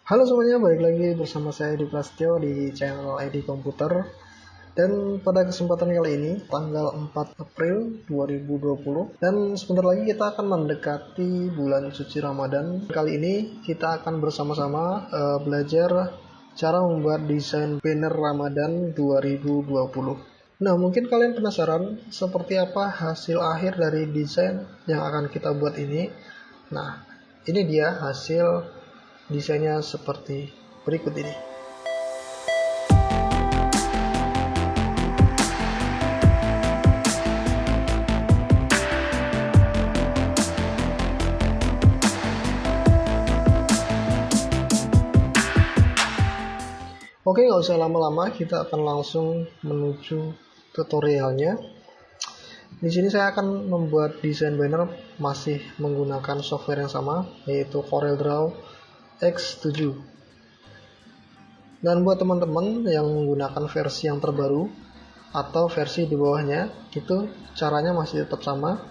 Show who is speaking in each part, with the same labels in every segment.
Speaker 1: Halo semuanya, balik lagi bersama saya Edi Prasetyo di channel Edi Komputer. Dan pada kesempatan kali ini, tanggal 4 April 2020, dan sebentar lagi kita akan mendekati bulan suci Ramadan. Kali ini kita akan bersama-sama belajar cara membuat desain banner Ramadan 2020. Nah, mungkin kalian penasaran seperti apa hasil akhir dari desain yang akan kita buat ini. Nah, ini dia hasil desainnya seperti berikut ini. Oke, nggak usah lama-lama, kita akan langsung menuju tutorialnya. Di sini saya akan membuat desain banner masih menggunakan software yang sama, yaitu CorelDRAW X7. Dan buat teman-teman yang menggunakan versi yang terbaru atau versi di bawahnya, itu caranya masih tetap sama.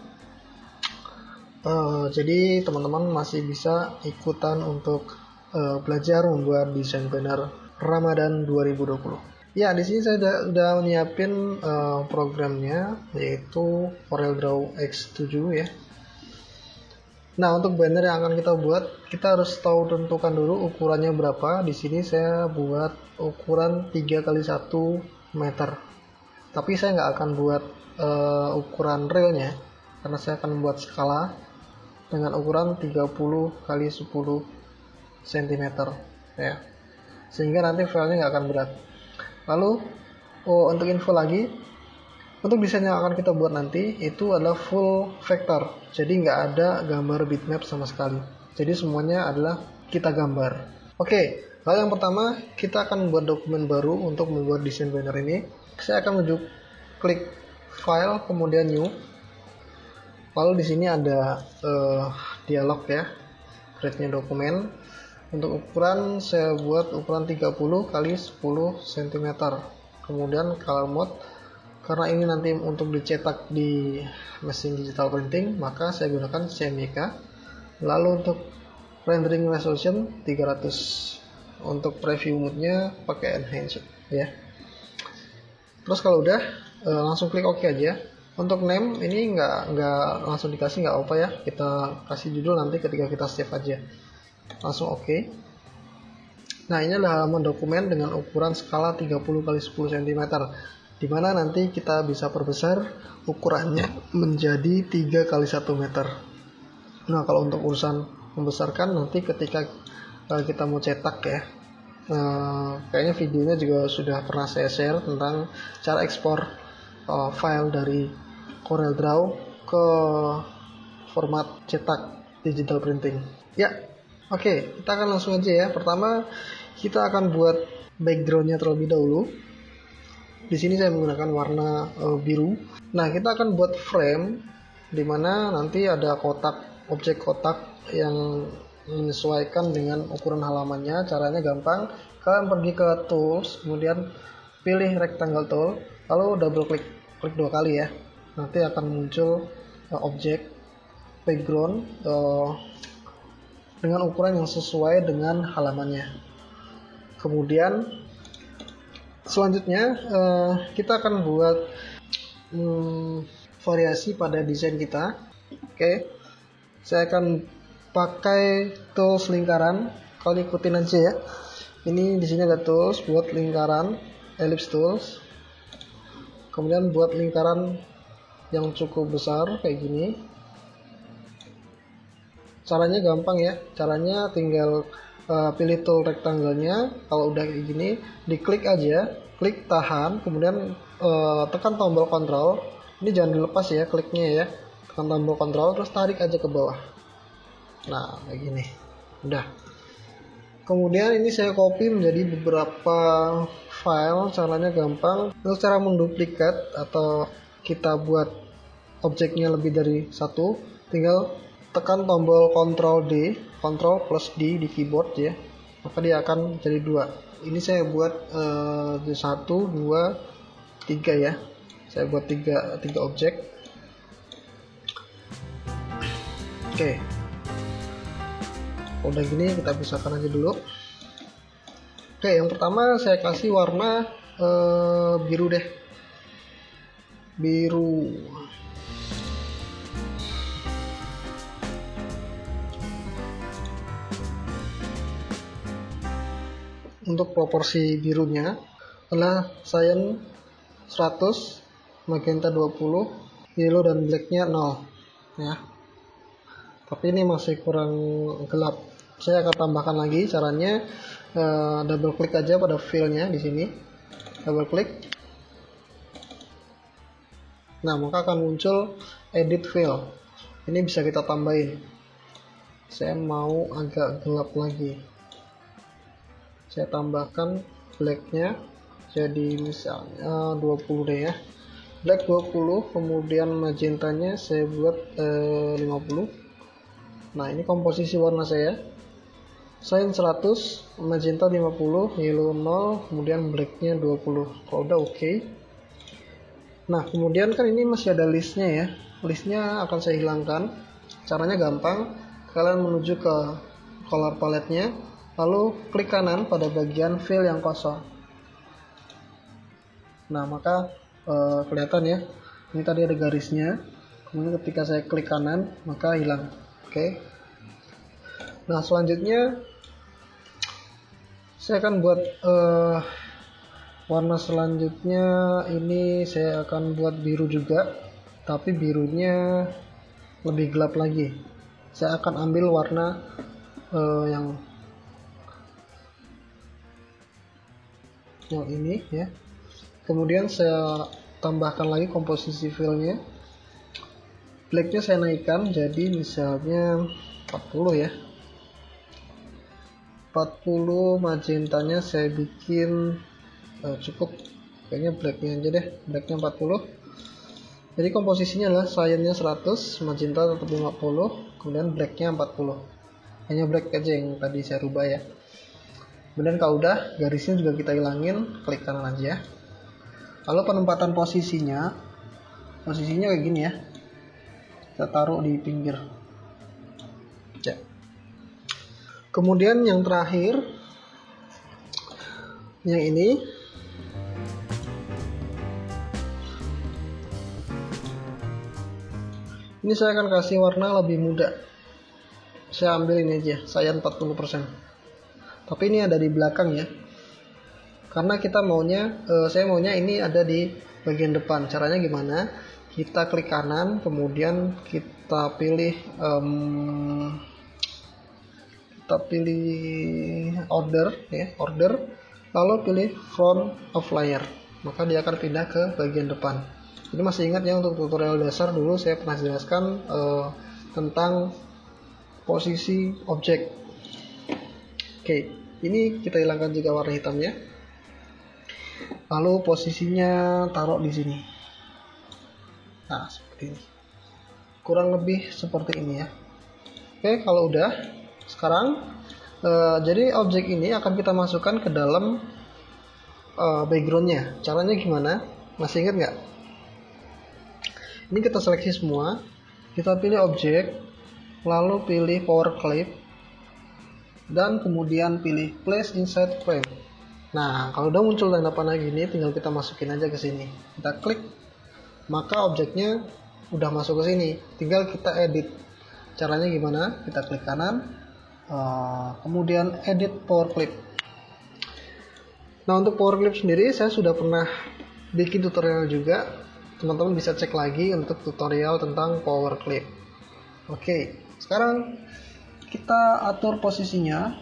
Speaker 1: Jadi teman-teman masih bisa ikutan untuk belajar membuat desain banner Ramadan 2020. Ya, di sini saya udah nyiapin programnya, yaitu CorelDRAW X7 ya. Nah, untuk banner yang akan kita buat, kita harus tahu tentukan dulu ukurannya berapa. Di sini saya buat ukuran 3x1 meter. Tapi saya nggak akan buat ukuran realnya, karena saya akan membuat skala dengan ukuran 30x10 cm ya. Sehingga nanti filenya nggak akan berat. Lalu untuk info lagi, untuk desain yang akan kita buat nanti itu adalah full vector, jadi nggak ada gambar bitmap sama sekali. Jadi semuanya adalah kita gambar. Oke, lalu yang pertama kita akan membuat dokumen baru untuk membuat desain banner ini. Saya akan menuju klik file, kemudian new. Lalu di sini ada dialog ya, create new dokumen. Untuk ukuran saya buat ukuran 30x10 cm. Kemudian color mode, karena ini nanti untuk dicetak di mesin digital printing, maka saya gunakan CMYK. Lalu untuk rendering resolution 300. Untuk preview mode-nya pakai enhance ya. Terus kalau udah langsung klik OK aja. Untuk name ini nggak langsung dikasih, nggak apa ya. Kita kasih judul nanti ketika kita save aja. Langsung OK. Nah, ini adalah halaman dokumen dengan ukuran skala 30x10 cm. Dimana nanti kita bisa perbesar ukurannya menjadi 3x1 meter. Nah, kalau untuk urusan membesarkan nanti ketika kita mau cetak ya, kayaknya videonya juga sudah pernah saya share tentang cara ekspor file dari CorelDRAW ke format cetak digital printing ya. Oke, kita akan langsung aja ya. Pertama kita akan buat backgroundnya terlebih dahulu. Di sini saya menggunakan warna biru. Nah, kita akan buat frame di mana nanti ada kotak, objek kotak yang menyesuaikan dengan ukuran halamannya. Caranya gampang. Kalian pergi ke tools, kemudian pilih rectangle tool, lalu double klik dua kali ya. Nanti akan muncul objek background dengan ukuran yang sesuai dengan halamannya. Kemudian selanjutnya kita akan buat variasi pada desain kita. Oke, saya akan pakai tools lingkaran. Kalian ikutin aja ya. Ini di sini ada tools buat lingkaran, ellipse tools. Kemudian buat lingkaran yang cukup besar kayak gini. Caranya gampang ya. Caranya tinggal pilih tool rectangle-nya. Kalau udah kayak gini, diklik aja, klik tahan, kemudian tekan tombol kontrol. Ini jangan dilepas ya kliknya ya. Tekan tombol kontrol terus tarik aja ke bawah. Nah, kayak gini. Udah. Kemudian ini saya copy menjadi beberapa file. Caranya gampang. Untuk cara menduplikat atau kita buat objeknya lebih dari satu, tinggal tekan tombol Ctrl D, Ctrl plus D di keyboard ya, maka dia akan jadi dua. Ini saya buat 1, 2, 3 ya. Saya buat tiga objek. Oke. Udah gini kita pisahkan aja dulu. Oke, yang pertama saya kasih warna biru deh, biru. Untuk proporsi birunya adalah cyan 100, magenta 20, yellow dan blacknya 0 ya. Tapi ini masih kurang gelap. Saya akan tambahkan lagi caranya. Double klik aja pada fillnya di sini, double klik. Nah, maka akan muncul edit fill. Ini bisa kita tambahin. Saya mau agak gelap lagi. Saya tambahkan blacknya jadi misalnya 20 deh ya. Black 20, kemudian magentanya saya buat 50. Nah, ini komposisi warna saya. Cyan 100, magenta 50, yellow 0, kemudian blacknya 20. Kalau udah oke. Nah, kemudian kan ini masih ada listnya ya. Listnya akan saya hilangkan. Caranya gampang. Kalian menuju ke color palette-nya, lalu klik kanan pada bagian fill yang kosong. Nah, maka kelihatan ya. Ini tadi ada garisnya. Kemudian ketika saya klik kanan, maka hilang. Oke. Nah, selanjutnya saya akan buat warna selanjutnya. Ini saya akan buat biru juga, tapi birunya lebih gelap lagi. Saya akan ambil warna yang ini ya. Kemudian saya tambahkan lagi komposisi fillnya. Blacknya saya naikkan jadi misalnya 40 ya. 40, magentanya saya bikin cukup, kayaknya blacknya aja deh, blacknya 40. Jadi komposisinya adalah cyannya 100, magenta tetap 50, kemudian blacknya 40. Hanya black aja yang tadi saya rubah ya. Kemudian kalau udah, garisnya juga kita hilangin, klik kanan aja. Lalu penempatan posisinya kayak gini ya. Kita taruh di pinggir ya. Kemudian yang terakhir, yang ini saya akan kasih warna lebih muda. Saya ambil ini aja, cyan 40%. Tapi ini ada di belakang ya. Karena kita maunya, saya maunya ini ada di bagian depan. Caranya gimana? Kita klik kanan, kemudian kita pilih order ya, lalu pilih front of layer, maka dia akan pindah ke bagian depan. Jadi masih ingat ya, untuk tutorial dasar dulu saya pernah jelaskan tentang posisi objek. Oke, ini kita hilangkan juga warna hitamnya, lalu posisinya taruh di sini. Nah, seperti ini, kurang lebih seperti ini ya. Oke, kalau udah, sekarang jadi objek ini akan kita masukkan ke dalam backgroundnya. Caranya gimana? Masih ingat nggak? Ini kita seleksi semua, kita pilih objek, lalu pilih power clip, dan kemudian pilih place inside frame. Nah, kalau udah muncul tanda panah gini, tinggal kita masukin aja ke sini. Kita klik, maka objeknya udah masuk ke sini. Tinggal kita edit. Caranya gimana? Kita klik kanan, kemudian edit power clip. Nah, untuk power clip sendiri saya sudah pernah bikin tutorial juga. Teman-teman bisa cek lagi untuk tutorial tentang power clip. Oke, sekarang kita atur posisinya.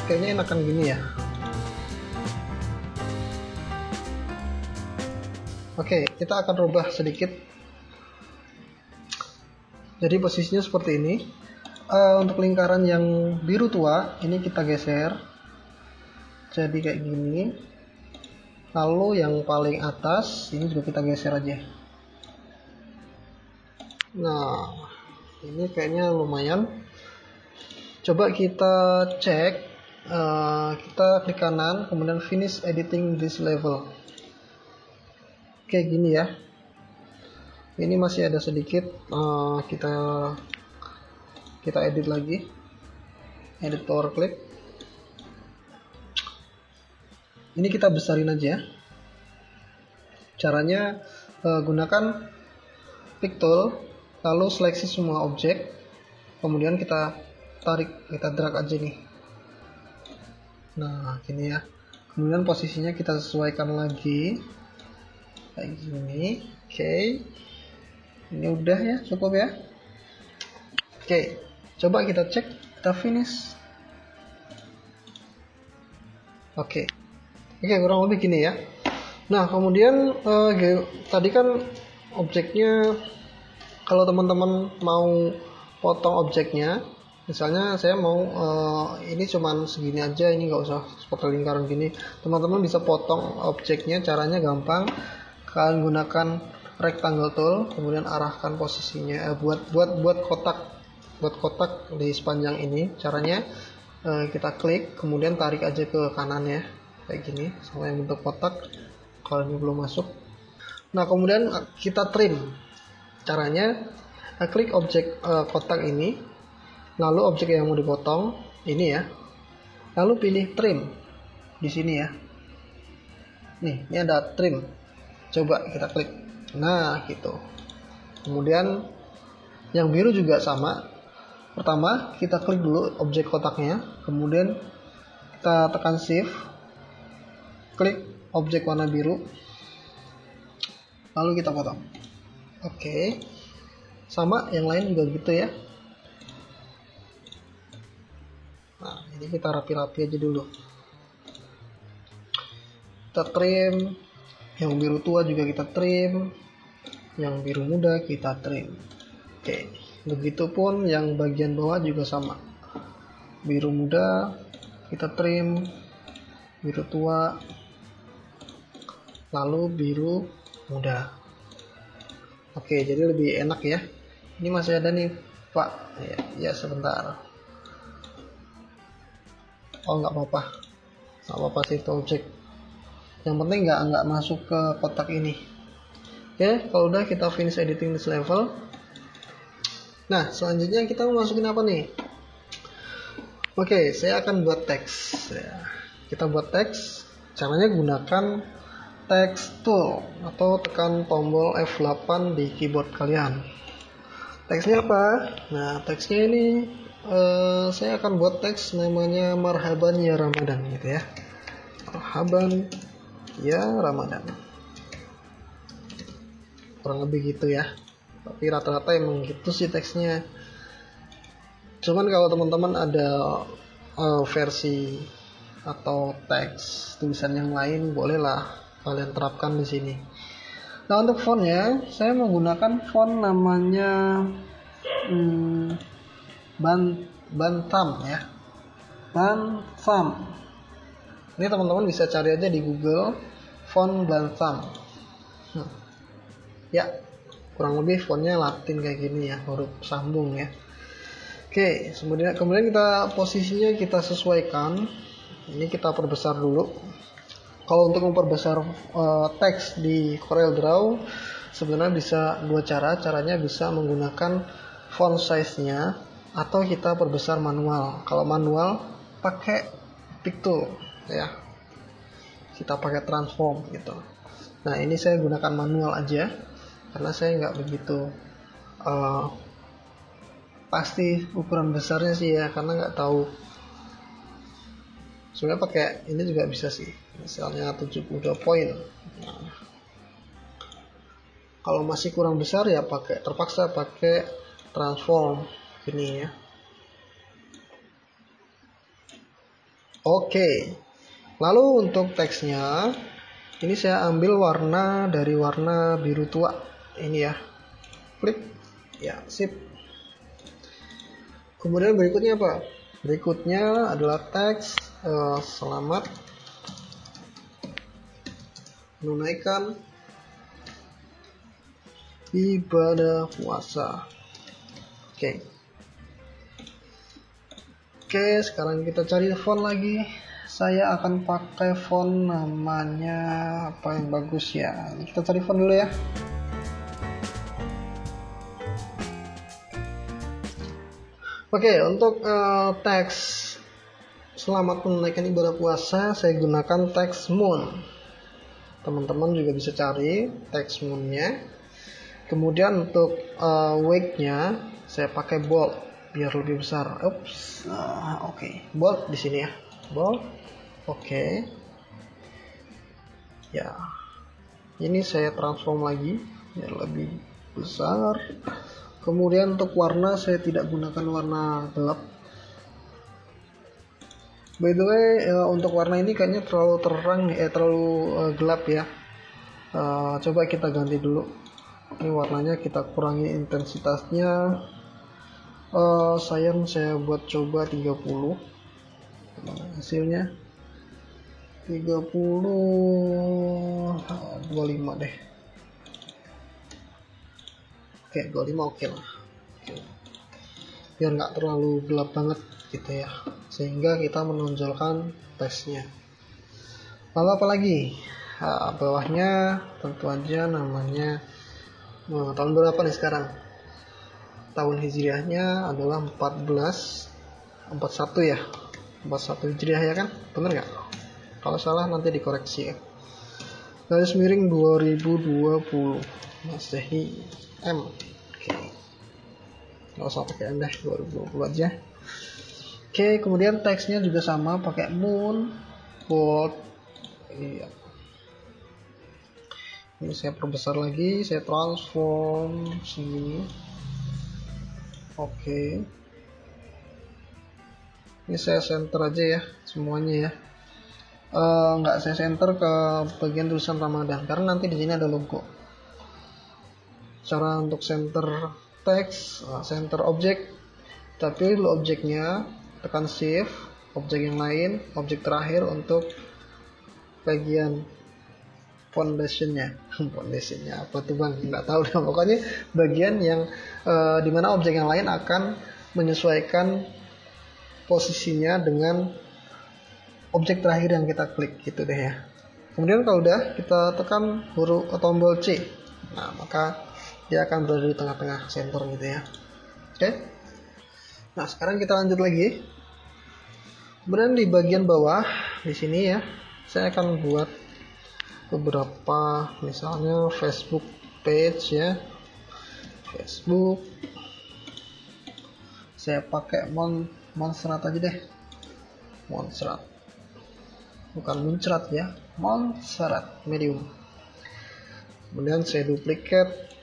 Speaker 1: Kayaknya enakan gini ya. Oke, kita akan rubah sedikit. Jadi posisinya seperti ini. Untuk lingkaran yang biru tua, ini kita geser. Jadi kayak gini. Lalu yang paling atas, ini juga kita geser aja. Nah, ini kayaknya lumayan. Coba kita cek. Kita klik kanan, kemudian finish editing this level. Kayak gini ya. Ini masih ada sedikit, kita edit lagi, edit power clip. Ini kita besarin aja. Caranya gunakan pick tool, lalu seleksi semua objek, kemudian kita tarik, kita drag aja nih. Nah gini ya, kemudian posisinya kita sesuaikan lagi kayak gini. Oke, ini udah ya, cukup ya. Oke, coba kita cek, kita finish. Oke, kurang lebih gini ya. Nah kemudian tadi kan objeknya, kalau teman-teman mau potong objeknya, misalnya saya mau ini cuman segini aja, ini nggak usah seperti lingkaran gini, teman-teman bisa potong objeknya. Caranya gampang, kalian gunakan rectangle tool, kemudian arahkan posisinya, buat kotak di sepanjang ini. Caranya kita klik, kemudian tarik aja ke kanan ya, kayak gini sampai bentuk kotak. Kalau ini belum masuk, nah kemudian kita trim. Caranya klik objek kotak ini, lalu objek yang mau dipotong ini ya, lalu pilih trim di sini ya. Nih, ini ada trim. Coba kita klik. Nah, gitu. Kemudian yang biru juga sama. Pertama, kita klik dulu objek kotaknya, kemudian kita tekan shift, klik objek warna biru, lalu kita potong. Oke. Sama yang lain juga gitu ya. Nah, ini kita rapi-rapi aja dulu. Kita trim, yang biru tua juga kita trim, yang biru muda kita trim. Oke, begitupun yang bagian bawah juga sama. Biru muda kita trim, biru tua, lalu biru muda. Oke, jadi lebih enak ya. Ini masih ada nih Pak. Ya sebentar. Oh nggak apa-apa sih itu objek. Yang penting nggak masuk ke kotak ini. Oke, kalau udah kita finish editing this level. Nah selanjutnya kita mau masukin apa nih? Oke, saya akan buat teks. Kita buat teks. Caranya gunakan text tool atau tekan tombol F8 di keyboard kalian. Teksnya apa? Nah teksnya ini saya akan buat teks namanya marhaban ya Ramadan gitu ya. Marhaban ya Ramadan. Kurang lebih gitu ya. Tapi rata-rata emang gitu sih teksnya. Cuman kalau teman-teman ada versi atau teks tulisan yang lain, bolehlah kalian terapkan di sini. Nah untuk fontnya saya menggunakan font namanya Bantam ya, Bantam. Ini teman-teman bisa cari aja di Google font Bantam. Ya kurang lebih fontnya Latin kayak gini ya, huruf sambung ya. Oke, kemudian kita posisinya kita sesuaikan. Ini kita perbesar dulu. Kalau untuk memperbesar teks di CorelDRAW sebenarnya bisa dua cara. Caranya bisa menggunakan font size-nya atau kita perbesar manual. Kalau manual pakai pick tool ya. Kita pakai transform gitu. Nah, ini saya gunakan manual aja karena saya nggak begitu pasti ukuran besarnya sih ya, karena nggak tahu. Sebenarnya pakai ini juga bisa sih, misalnya 72 poin. Nah, kalau masih kurang besar ya terpaksa pakai transform ini ya. Oke, lalu untuk teksnya ini saya ambil warna dari warna biru tua ini ya, klik ya, sip. Kemudian berikutnya apa? Berikutnya adalah teks selamat menunaikan ibadah puasa. Oke, sekarang kita cari font lagi. Saya akan pakai font namanya apa yang bagus ya. Kita cari font dulu ya. Oke, untuk teks selamat menunaikan ibadah puasa saya gunakan teks moon. Teman-teman juga bisa cari teks moonnya. Kemudian untuk weight-nya saya pakai bold biar lebih besar. Oke. Bold di sini ya. Bold. Oke. Ya. Ini saya transform lagi biar lebih besar. Kemudian untuk warna saya tidak gunakan warna gelap. By the way, untuk warna ini kayaknya terlalu terang, terlalu gelap ya. Coba kita ganti dulu. Ini warnanya kita kurangi intensitasnya. Saya buat coba 30. Hasilnya 30, 25 deh. Oke, 25 oke lah. Biar nggak terlalu gelap banget gitu ya, sehingga kita menonjolkan teksnya. Lalu apa lagi? Bawahnya tentu aja namanya tahun berapa nih sekarang. Tahun hijriahnya adalah 41 ya, 41 hijriah ya kan, bener nggak? Kalau salah nanti dikoreksi ya. Garis miring 2020 Masehi M. Oke. Nggak usah pakai M deh, 2020 aja. Oke, kemudian teksnya juga sama, pakai moon, bold. Iya. Ini saya perbesar lagi, saya transform sini. Oke. Ini saya center aja ya, semuanya ya. Nggak saya center ke bagian tulisan Ramadan karena nanti di sini ada logo. Cara untuk center teks, center objek, kita pilih objeknya, tekan shift, objek yang lain, objek terakhir untuk bagian foundationnya apa tuh bang, nggak tahu deh, pokoknya bagian yang dimana objek yang lain akan menyesuaikan posisinya dengan objek terakhir yang kita klik gitu deh ya. Kemudian kalau udah kita tekan huruf tombol C, nah maka dia akan berada di tengah-tengah center gitu ya. Oke. Nah sekarang kita lanjut lagi. Kemudian di bagian bawah di sini ya, saya akan buat beberapa, misalnya Facebook page ya. Facebook. Saya pakai Montserrat aja deh. Montserrat. Bukan muncrat ya, Montserrat medium. Kemudian saya duplikat.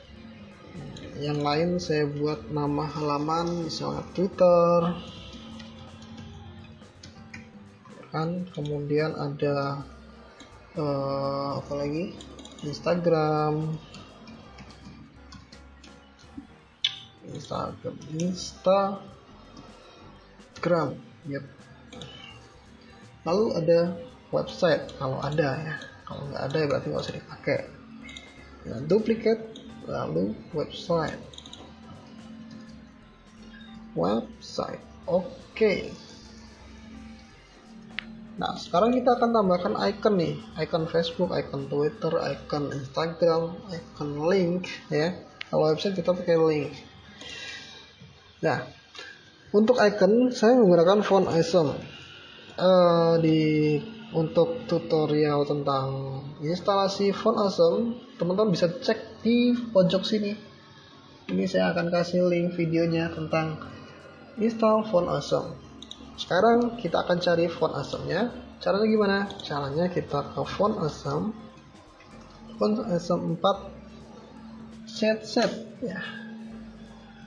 Speaker 1: Yang lain saya buat nama halaman, misalnya Twitter. Kan kemudian ada apa lagi? Instagram. Yep. Lalu ada website kalau ada ya. Kalau nggak ada ya berarti nggak usah dipakai. Ya, duplicate lalu website. Oke. Nah sekarang kita akan tambahkan icon nih, icon Facebook, icon Twitter, icon Instagram, icon link ya. Kalau website kita pakai link. Nah untuk icon saya menggunakan font Awesome. Untuk tutorial tentang instalasi font Awesome, teman-teman bisa cek di pojok sini. Ini saya akan kasih link videonya tentang install font Awesome. Sekarang kita akan cari font Awesome-nya. Caranya gimana? Caranya kita ke font Awesome 4 set ya.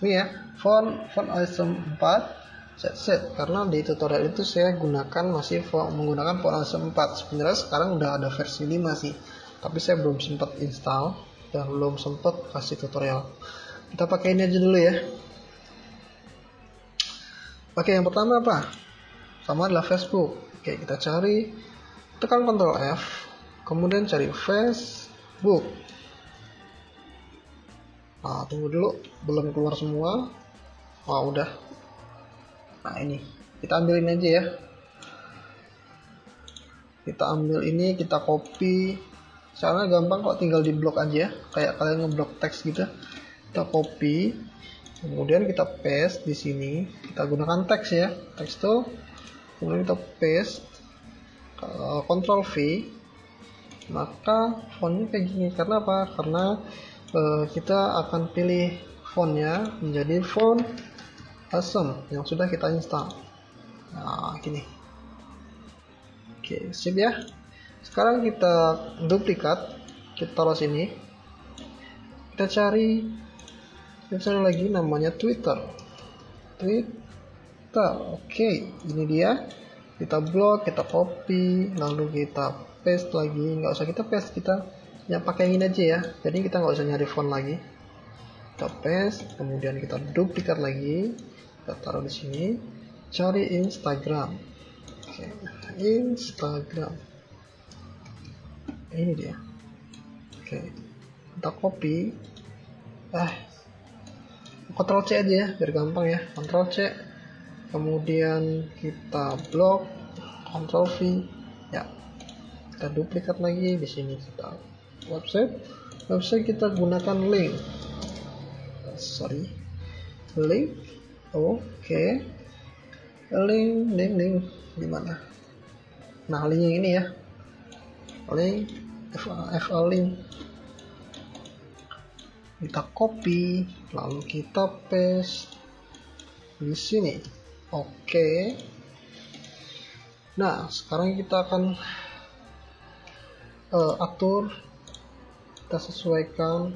Speaker 1: Ini ya, font Awesome 4 set. Karena di tutorial itu saya menggunakan font Awesome 4. Sebenarnya sekarang udah ada versi 5 sih, tapi saya belum sempat install dan belum sempat kasih tutorial. Kita pakai ini aja dulu ya. Oke, yang pertama apa? Sama adalah Facebook. Oke, kita cari, tekan Ctrl F, kemudian cari Facebook. Nah, tunggu dulu, belum keluar semua. Udah. Nah, ini kita ambil ini aja ya. Kita ambil ini, kita copy. Caranya gampang kok, tinggal di blok aja, kayak kalian ngeblok teks gitu. Kita copy, Kemudian kita paste di sini, kita gunakan teks ya, teks tuh, kemudian kita paste, Ctrl V, maka fontnya kayak gini. Karena apa? Karena kita akan pilih fontnya menjadi font Awesome yang sudah kita install. Nah, gini. Oke, sip ya. Sekarang kita duplikat, kita taruh sini. Kita cari lagi namanya Twitter. Oke, ini dia. Kita blok, kita copy, lalu kita paste lagi. Nggak usah kita paste, kita ya pakai ini aja ya. Jadi kita nggak usah nyari font lagi. Kita paste, kemudian kita duplikat lagi, kita taruh di sini. Cari Instagram. Oke, Instagram. Ini dia. Oke, kita copy. Ctrl C aja ya, biar gampang ya. Ctrl C, kemudian kita blok, Ctrl V, ya. Kita duplikat lagi di sini, kita website kita gunakan link. Link. Oke. Link di mana? Nah, link yang ini ya. Link link. Kita copy, lalu kita paste di sini. Oke. Nah, sekarang kita akan atur, kita sesuaikan,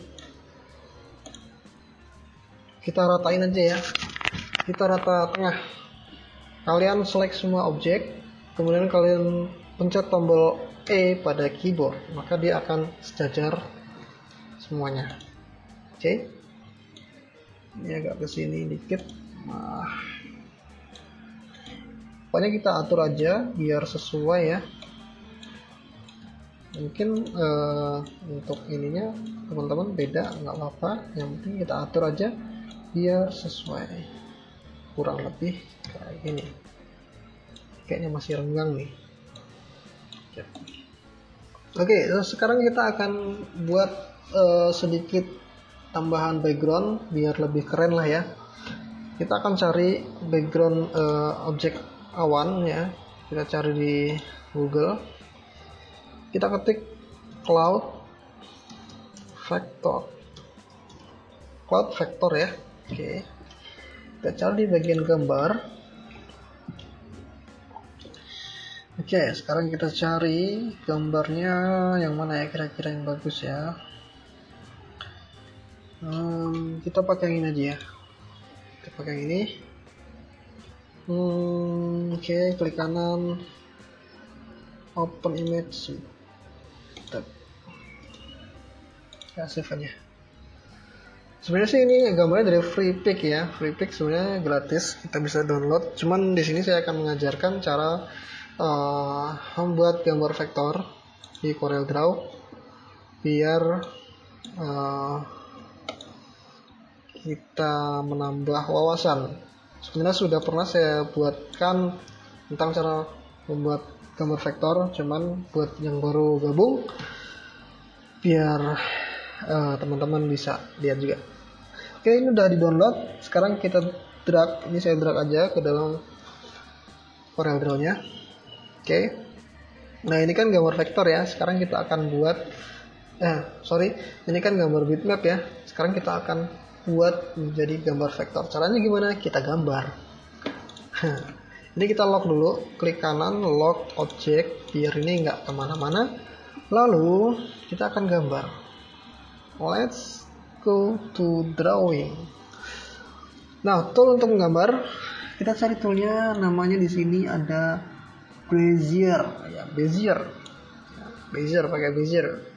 Speaker 1: kita ratain aja ya. Kita rata tengah. Kalian select semua objek, kemudian kalian pencet tombol E pada keyboard, maka dia akan sejajar semuanya. Oke, ini agak kesini dikit. Nah, pokoknya kita atur aja biar sesuai ya. Mungkin untuk ininya teman-teman beda, nggak apa-apa. Yang penting kita atur aja biar sesuai. Kurang lebih kayak gini. Kayaknya masih renggang nih. Oke, sekarang kita akan buat sedikit tambahan background biar lebih keren lah ya. Kita akan cari background objek awan ya. Kita cari di Google. Kita ketik cloud vector ya. Oke. Kita cari di bagian gambar. Oke, sekarang kita cari gambarnya yang mana ya, kira-kira yang bagus ya. Kita pakai yang ini aja ya. Kita pakai yang ini. Oke, klik kanan, open image. Ya, save aja. Sebenarnya sih ini gambarnya dari Freepik ya. Freepik sebenarnya gratis, kita bisa download. Cuman di sini saya akan mengajarkan cara membuat gambar vektor di CorelDRAW biar kita menambah wawasan. Sebenarnya sudah pernah saya buatkan tentang cara membuat gambar vektor, cuman buat yang baru gabung biar teman-teman bisa lihat juga. Oke, ini udah di download. Sekarang kita drag, ini saya drag aja ke dalam CorelDRAW-nya. Oke. Nah, ini kan gambar vektor ya. Sekarang kita akan buat ini kan gambar bitmap ya. Sekarang kita akan buat menjadi gambar vektor. Caranya gimana? Kita gambar. Ini kita lock dulu, klik kanan, lock object biar ini nggak kemana-mana. Lalu kita akan gambar. Let's go to drawing. Nah, tool untuk menggambar, kita cari toolnya, namanya di sini ada Bezier. Ya, Bezier. Pakai Bezier.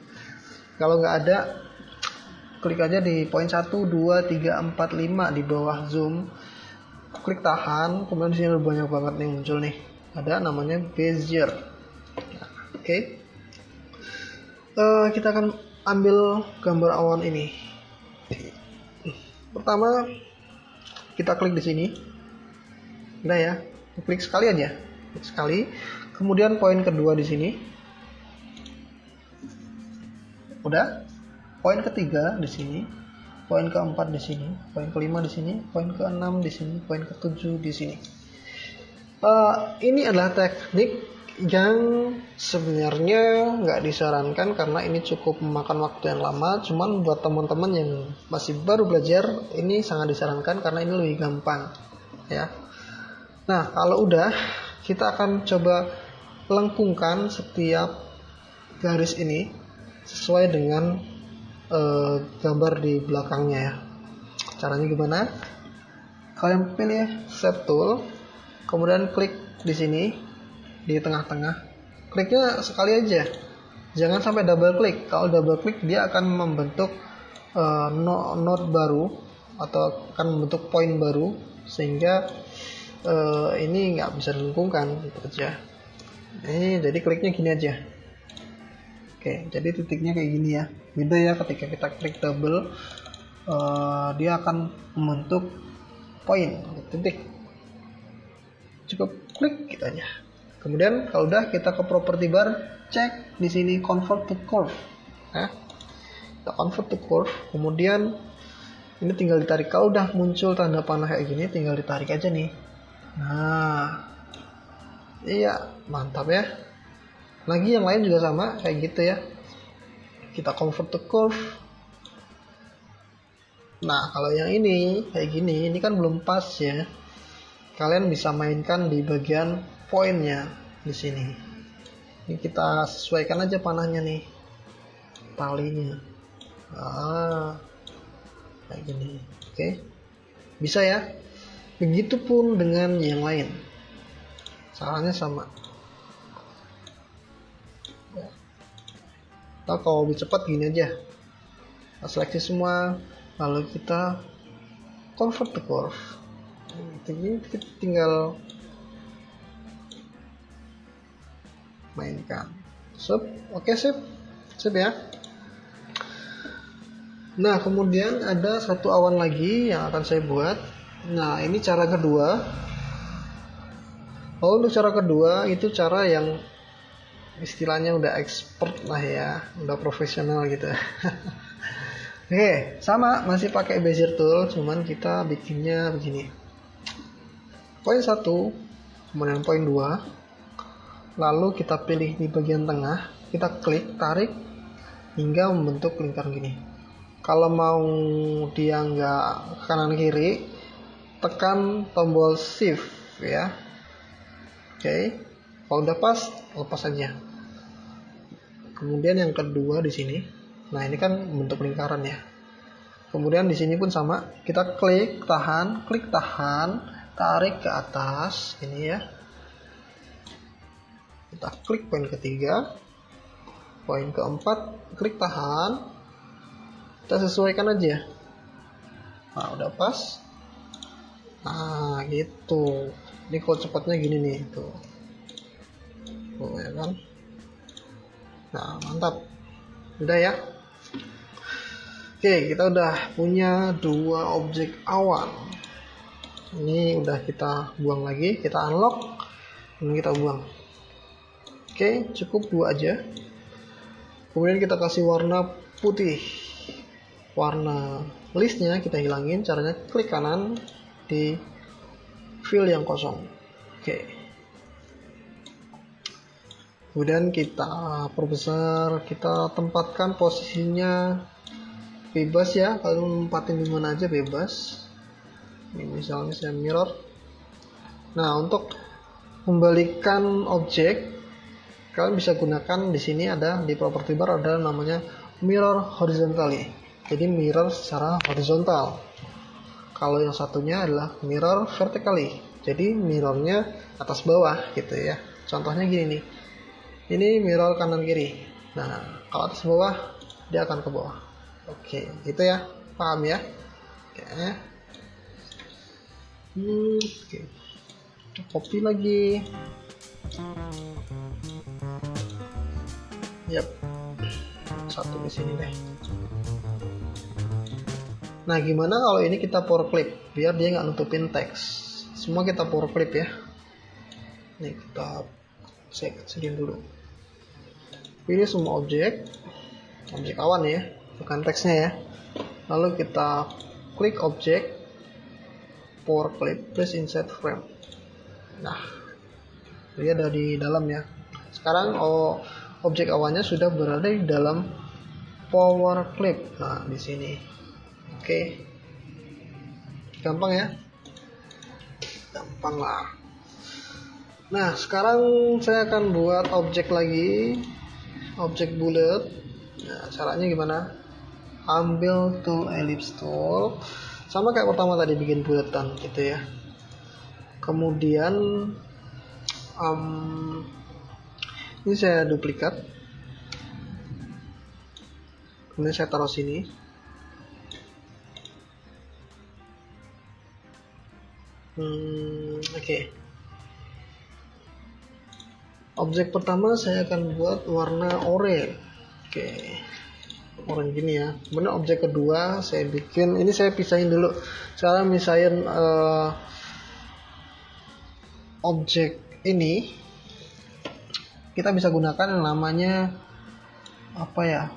Speaker 1: Kalau nggak ada, klik aja di poin 1, 2, 3, 4, 5 di bawah zoom. Klik tahan, kemudian di sini banyak banget nih muncul nih. Ada namanya Bezier. Oke. Kita akan ambil gambar awan ini. Pertama kita klik di sini. Udah ya, klik sekali aja. Klik sekali. Kemudian poin kedua di sini. Udah. Poin ketiga di sini. poin keempat di sini, poin kelima di sini, poin keenam di sini, poin ketujuh di sini. Ini adalah teknik yang sebenarnya nggak disarankan karena ini cukup memakan waktu yang lama. Cuman buat teman-teman yang masih baru belajar, ini sangat disarankan karena ini lebih gampang, ya. Nah, kalau udah, kita akan coba lengkungkan setiap garis ini sesuai dengan gambar di belakangnya, ya. Caranya gimana? Kalian pilih Shape Tool, kemudian klik di sini di tengah-tengah. Kliknya sekali aja, jangan sampai double klik. Kalau double klik dia akan membentuk node baru atau akan membentuk poin baru, sehingga ini nggak bisa dilengkungkan gitu aja. Ini jadi kliknya gini aja. Oke, jadi titiknya kayak gini ya. Beda ya ketika kita klik double, dia akan membentuk poin, titik. Cukup klik gitu aja. Kemudian kalau udah, kita ke property bar, cek di sini convert to curve. Nah, kita convert to curve. Kemudian ini tinggal ditarik. Kalau udah muncul tanda panah kayak gini, tinggal ditarik aja nih. Nah, iya, mantap ya. Lagi yang lain juga sama kayak gitu ya. Kita convert to curve. Nah, kalau yang ini kayak gini, ini kan belum pas ya. Kalian bisa mainkan di bagian poinnya di sini. Ini kita sesuaikan aja panahnya nih, talinya. Kayak gini. Oke, bisa ya. Begitupun dengan yang lain, caranya sama. Atau kalau lebih cepat gini aja, kita seleksi semua, lalu kita convert to curve. Ini kita tinggal mainkan. Oke, sip ya. Nah, kemudian ada satu awan lagi yang akan saya buat. Nah, ini cara kedua. Untuk cara kedua itu cara yang istilahnya udah expert lah ya, udah profesional gitu. Oke, sama masih pakai Bezier tool, cuman kita bikinnya begini. Poin 1, kemudian poin 2, lalu kita pilih di bagian tengah, kita klik, tarik hingga membentuk lingkaran gini. Kalau mau dia nggak kanan kiri, tekan tombol shift ya. Oke, kalau udah pas, lepas aja. Kemudian yang kedua di sini, nah ini kan bentuk lingkaran ya. Kemudian di sini pun sama, kita klik tahan, tarik ke atas ini ya. Kita klik poin ketiga, poin keempat, klik tahan, kita sesuaikan aja. Nah, udah pas. Nah, gitu. Ini kalau cepatnya gini nih, tuh. Tuh ya kan. Nah, mantap. Udah ya. Oke, kita udah punya 2 objek awan. Ini udah kita buang lagi, kita unlock, ini kita buang. Oke, cukup 2 aja. Kemudian kita kasih warna putih. Warna listnya kita hilangin, caranya klik kanan di fill yang kosong. Oke. Kemudian kita perbesar, kita tempatkan posisinya bebas ya, kalau nempatin di mana aja bebas. Ini misalnya saya mirror. Nah, untuk membalikan objek, kalian bisa gunakan di sini ada di property bar ada namanya mirror horizontally. Jadi mirror secara horizontal. Kalau yang satunya adalah mirror vertically. Jadi mirrornya atas bawah gitu ya. Contohnya gini nih. Ini mirror kanan kiri. Nah, kalau atas bawah dia akan ke bawah. Oke, gitu ya. Paham ya? Oke. Oke. Copy lagi. Yap. Satu di sini deh. Nah, gimana kalau ini kita power clip biar dia nggak nutupin teks. Semua kita power clip ya. Nih kita kecilin dulu. Pilih semua objek awan ya, bukan teksnya ya. lalu kita klik objek, power clip, place inside frame. Nah, dia ada di dalam ya. Sekarang objek awalnya sudah berada di dalam power clip. Nah, di sini. Oke. Gampang ya? Gampang lah. Nah, sekarang saya akan buat objek lagi. Objek bulat. Nah, caranya gimana? Ambil tool ellipse tool. Sama kayak pertama tadi bikin bulatan gitu ya. Kemudian ini saya duplikat, kemudian saya taruh sini. Oke. Objek pertama saya akan buat warna oranye. Oke. Oranye gini ya. Kemudian objek kedua saya bikin, ini saya pisahin dulu. Sekarang misahin objek ini, kita bisa gunakan yang namanya apa ya,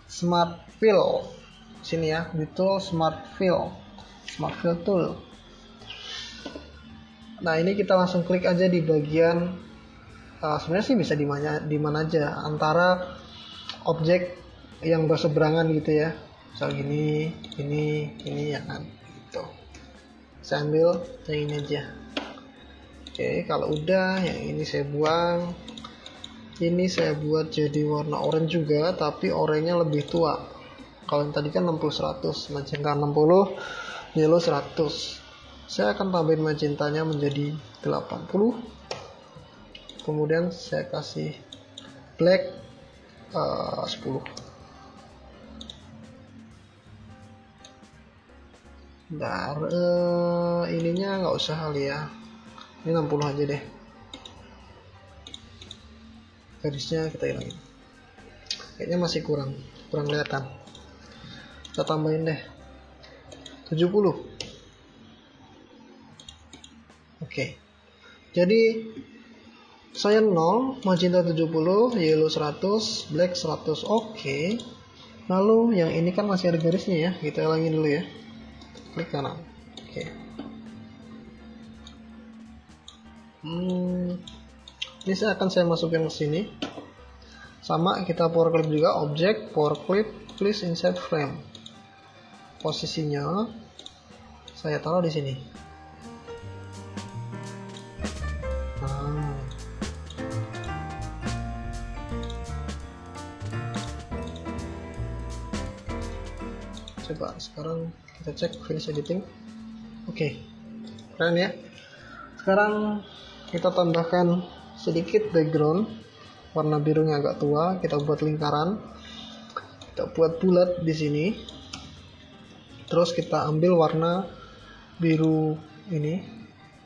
Speaker 1: smart fill. Sini ya, di tool smart fill tool. Nah, ini kita langsung klik aja di bagian sebenarnya sih bisa di mana aja antara objek yang berseberangan gitu ya. Misal gini, ini ya kan gitu. Saya ambil yang ini aja. Oke, kalau udah yang ini saya buang. Ini saya buat jadi warna oranye juga, tapi oranye lebih tua. Kalau yang tadi kan 60-100, magenta 60, yellow 100. Saya akan tambahin magentanya menjadi 80. Kemudian saya kasih black 10. Bentar, ininya nggak usah kali ya. Ini 60 aja deh. Garisnya kita hilangin. Kayaknya masih kurang kelihatan. Kita tambahin deh 70. Oke. Jadi saya 0, magenta 70, yellow 100, black 100. Oke. Lalu yang ini kan masih ada garisnya ya. Kita hilangin dulu ya. Klik kanan. Oke. Ini akan saya masukin ke sini. Sama kita power clip juga, objek power clip, place inside frame. Posisinya saya taruh di sini. Coba sekarang kita cek finish editing. Oke. Keren ya. Sekarang kita tambahkan sedikit background, warna birunya agak tua, kita buat lingkaran, kita buat bulat di sini. Terus kita ambil warna biru ini,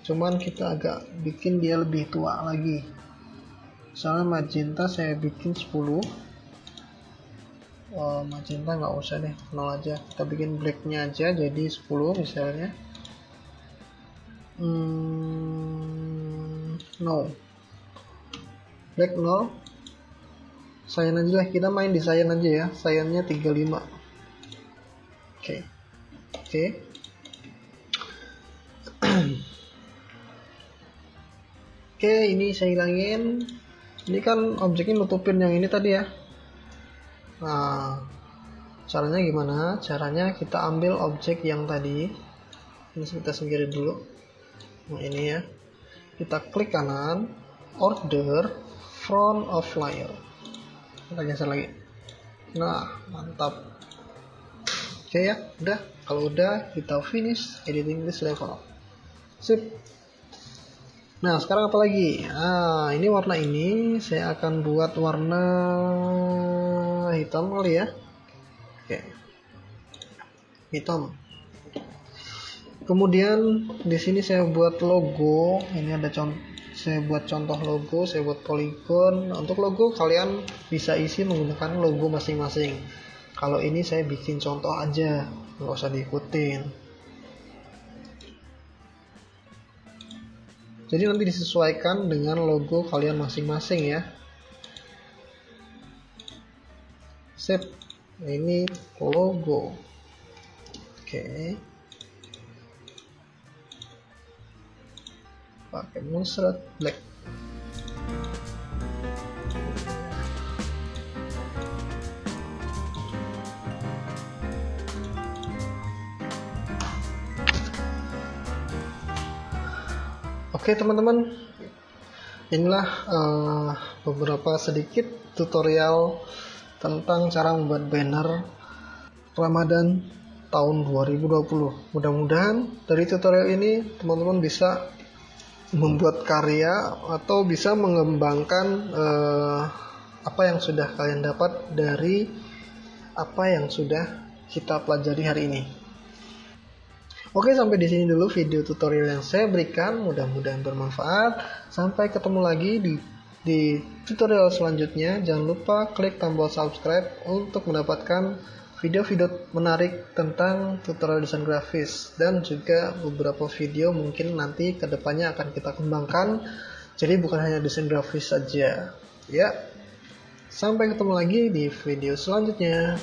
Speaker 1: cuman kita agak bikin dia lebih tua lagi. Misalnya magenta saya bikin 10. Magenta nggak usah deh, 0 aja. Kita bikin blacknya aja jadi 10 misalnya. No, black 0. Cyan aja lah, kita main di cyan aja ya. Cyannya 35. Oke. Oke, ini saya hilangin. Ini kan objeknya nutupin yang ini tadi ya. Nah, caranya gimana? Caranya kita ambil objek yang tadi. Ini kita singkirin dulu. Nah, ini ya. Kita klik kanan, order front of layer. Kita geser lagi. Nah, mantap. Oke ya, udah. Kalau udah, kita finish editing this level. Sip. Nah, sekarang apa lagi? Nah, ini warna ini saya akan buat warna hitam kali ya. Oke. Hitam. Kemudian di sini saya buat logo. Ini ada saya buat contoh logo, saya buat polygon. Untuk logo kalian bisa isi menggunakan logo masing-masing. Kalau ini saya bikin contoh aja, nggak usah diikutin. Jadi nanti disesuaikan dengan logo kalian masing-masing ya. Sip. Ini logo. Oke. Pakai Moonshot Black. Oke teman-teman, inilah beberapa sedikit tutorial tentang cara membuat banner Ramadan tahun 2020. Mudah-mudahan dari tutorial ini teman-teman bisa membuat karya atau bisa mengembangkan apa yang sudah kalian dapat dari apa yang sudah kita pelajari hari ini. Oke, sampai di sini dulu video tutorial yang saya berikan. Mudah-mudahan bermanfaat. Sampai ketemu lagi di tutorial selanjutnya. Jangan lupa klik tombol subscribe untuk mendapatkan video-video menarik tentang tutorial desain grafis, dan juga beberapa video mungkin nanti kedepannya akan kita kembangkan. Jadi bukan hanya desain grafis saja. Ya, sampai ketemu lagi di video selanjutnya.